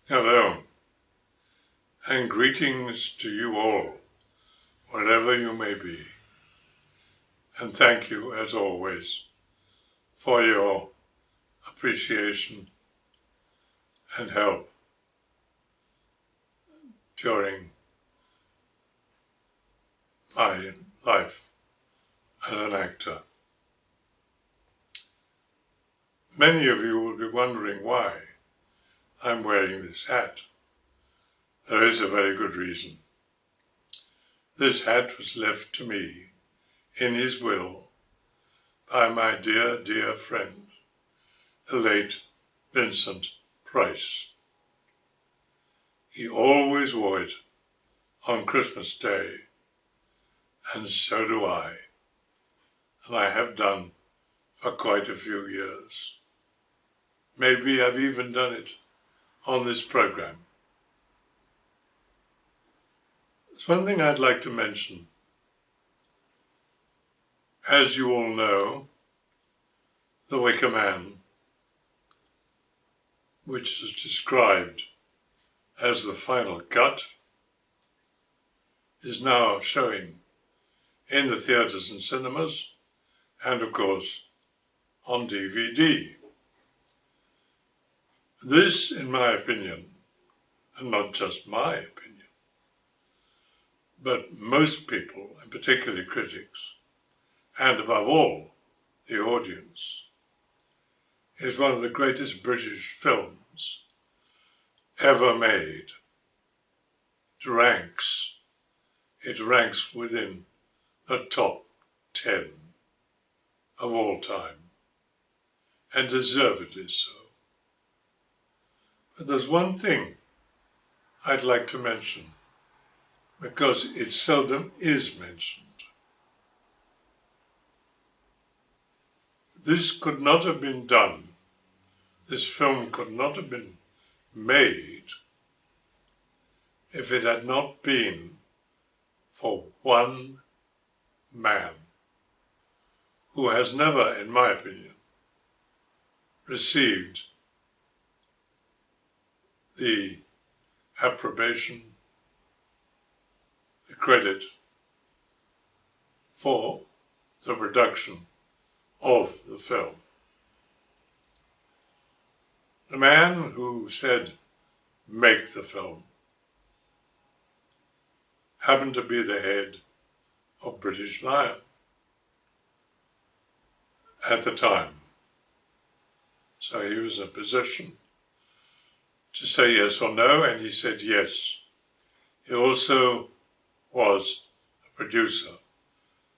Hello, and greetings to you all, wherever you may be. And thank you, as always, for your appreciation and help during my life as an actor. Many of you will be wondering why I'm wearing this hat. There is a very good reason. This hat was left to me in his will by my dear, dear friend, the late Vincent Price. He always wore it on Christmas Day, and so do I, and I have done for quite a few years. Maybe I've even done it on this program. There's one thing I'd like to mention. As you all know, the Wicker Man, which is described as the final cut, is now showing in the theatres and cinemas, and of course on DVD. This, in my opinion, and not just my opinion, but most people, and particularly critics, and above all, the audience, is one of the greatest British films ever made. It ranks within the top 10 of all time, and deservedly so. But there's one thing I'd like to mention, because it seldom is mentioned. This could not have been done, this film could not have been made if it had not been for one man who has never, in my opinion, received the approbation, the credit for the production of the film. The man who said, "Make the film," happened to be the head of British Lion at the time. So he was in a position to say yes or no, and he said yes. He also was a producer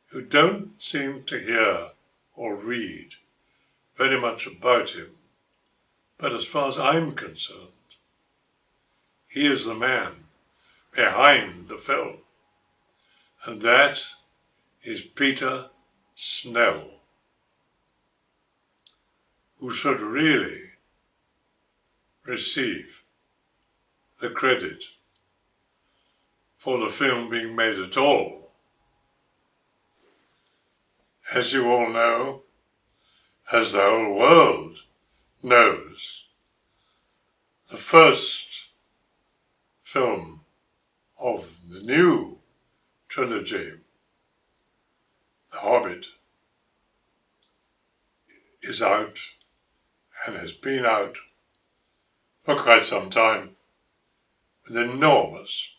who don't seem to hear or read very much about him, but as far as I'm concerned, he is the man behind the film, and that is Peter Snell, who should really receive the credit for the film being made at all. As you all know, as the whole world knows, the first film of the new trilogy, The Hobbit, is out and has been out for quite some time with enormous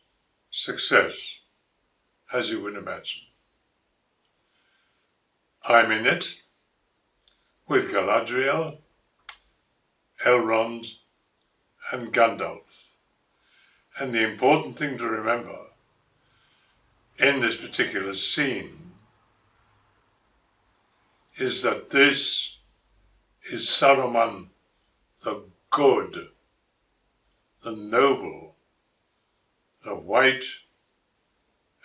success, as you would imagine. I'm in it with Galadriel, Elrond, and Gandalf. And the important thing to remember in this particular scene is that this is Saruman the good, the noble, the white,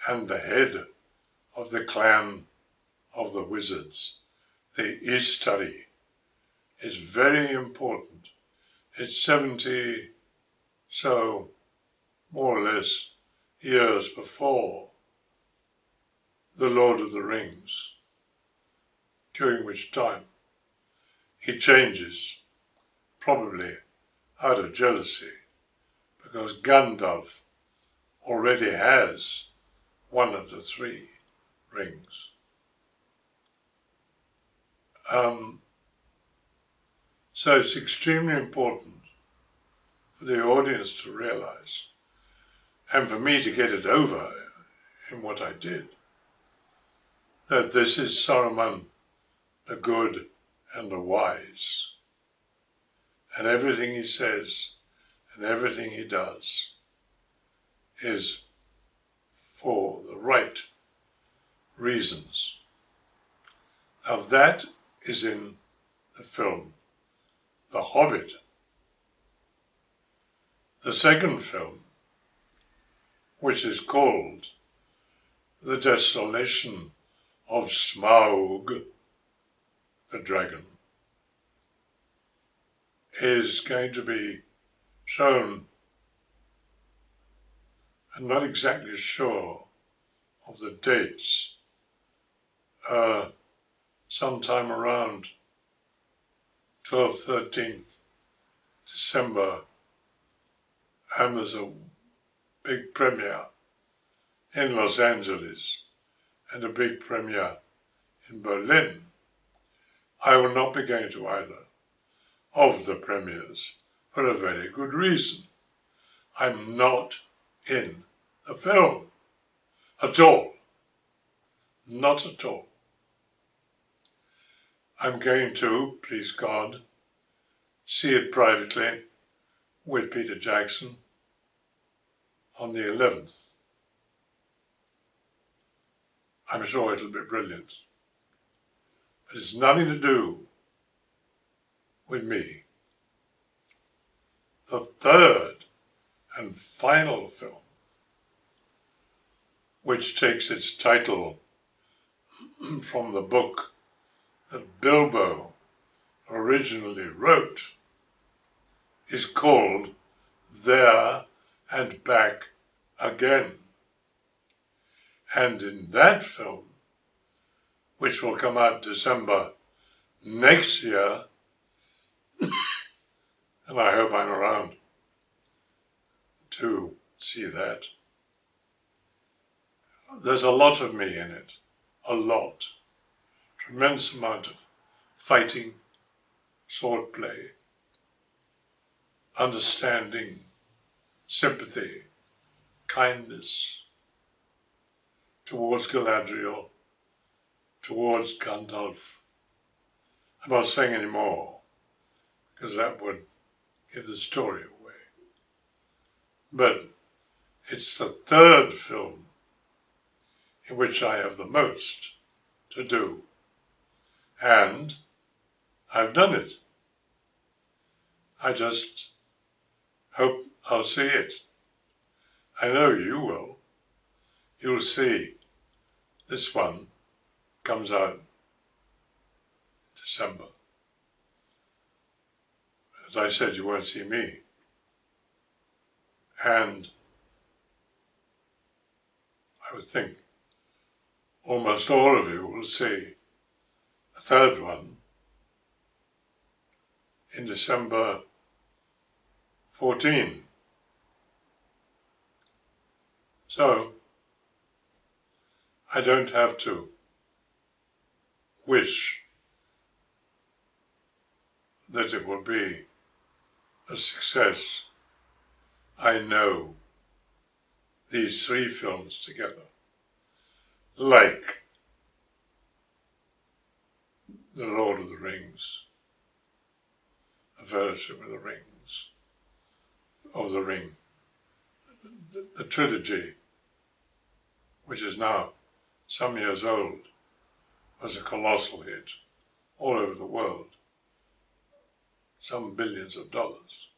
and the head of the clan of the wizards. The Istari is very important. It's 70, so more or less, years before The Lord of the Rings, during which time he changes, probably out of jealousy, because Gandalf already has one of the three rings. So it's extremely important for the audience to realize, and for me to get it over in what I did, that this is Saruman, the good and the wise. And everything he says and everything he does is for the right reasons. Now that is in the film The Hobbit. The second film, which is called The Desolation of Smaug, the dragon, is going to be shown. I'm not exactly sure of the dates, sometime around 12th, 13th December, and there's a big premiere in Los Angeles and a big premiere in Berlin. I will not be going to either of the premieres for a very good reason. I'm not in the film at all. Not at all. I'm going to, please God, see it privately with Peter Jackson on the 11th. I'm sure it'll be brilliant. But it's nothing to do with me. The third and final film, which takes its title from the book that Bilbo originally wrote, is called There and Back Again. And in that film, which will come out December next year, and I hope I'm around to see that, there's a lot of me in it, a lot. Tremendous amount of fighting, swordplay, understanding, sympathy, kindness towards Galadriel, towards Gandalf. I'm not saying any more, because that would give the story away. But it's the third film in which I have the most to do. And I've done it. I just hope I'll see it. I know you will. You'll see this one comes out in December. As I said, you won't see me. And I would think almost all of you will see the third one in December 14. So I don't have to wish that it will be a success. I know these three films together, like The Lord of the Rings, The Fellowship of the Rings, of the Ring, the trilogy, which is now some years old, was a colossal hit all over the world, some billions of dollars.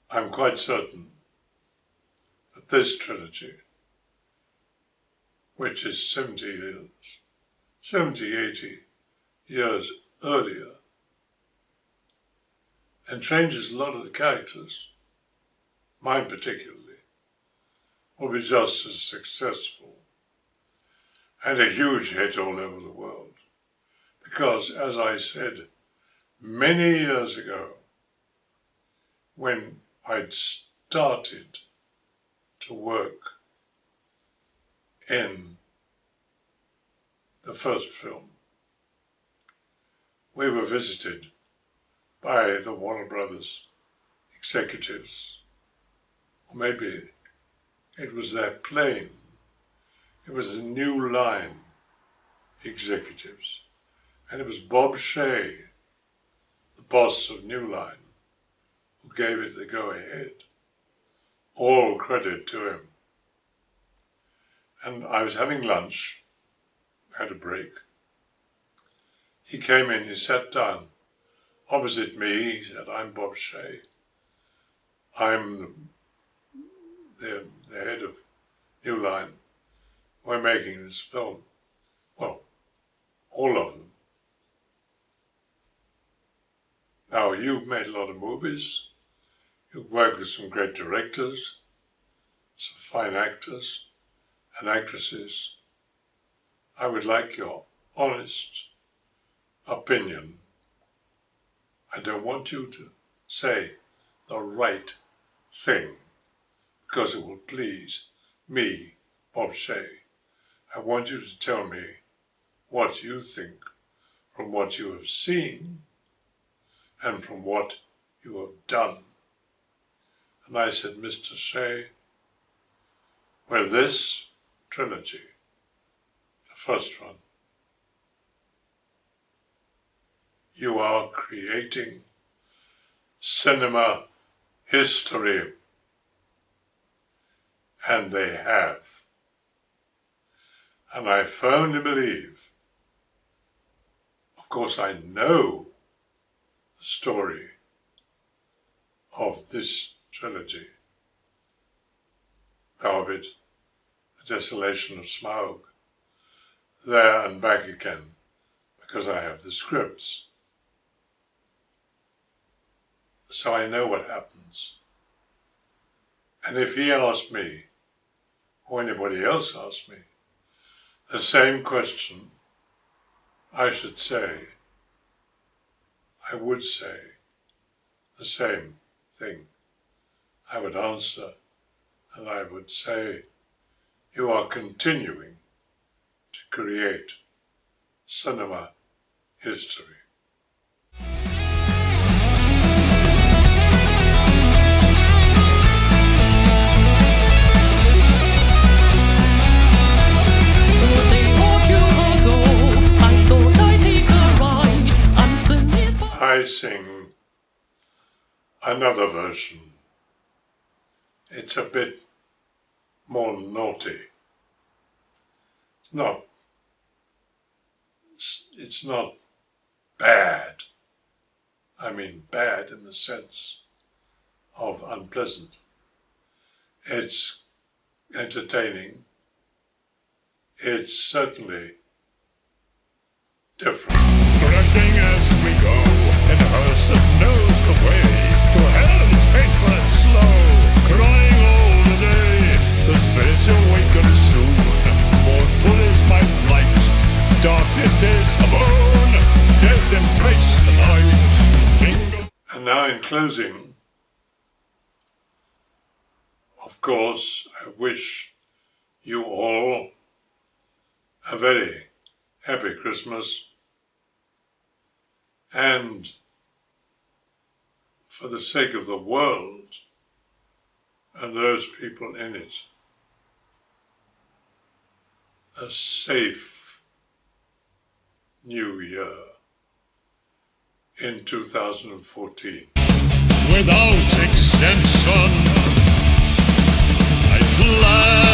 I'm quite certain that this trilogy, which is 70, 80 years earlier, and changes a lot of the characters, mine particularly, will be just as successful and a huge hit all over the world. Because, as I said many years ago, when I'd started to work in the first film, we were visited by the Warner Brothers executives, or maybe it was their plane. It was the New Line executives, and it was Bob Shea, the boss of New Line, who gave it the go-ahead. All credit to him. And I was having lunch, had a break. He came in, he sat down opposite me. He said, "I'm Bob Shea. I'm the head of New Line. We're making this film." Well, all of them. Now, you've made a lot of movies. You've worked with some great directors, some fine actors and actresses. I would like your honest opinion. I don't want you to say the right thing because it will please me, Bob Shea. I want you to tell me what you think from what you have seen and from what you have done. And I said, "Mr. Shea, with this trilogy, the first one, you are creating cinema history." And they have. And I firmly believe, of course I know the story of this trilogy, The Hobbit, The Desolation of Smaug, there and back again, because I have the scripts. So I know what happens. And if he asked me, or anybody else asked me, the same question, I would say the same thing. I would answer, and I would say, you are continuing to create cinema history. I sing another version. It's a bit more naughty. It's not bad. I mean bad in the sense of unpleasant. It's entertaining. It's certainly different. Crashing as we go in a hearse that knows the way to hell is painful and slow, crying all the day. The spirits awaken soon. Mournful is my plight. Darkness is alone. Death embrace the night. And now in closing, of course, I wish you all a very happy Christmas, and for the sake of the world and those people in it, a safe new year in 2014. Without extension, I fly.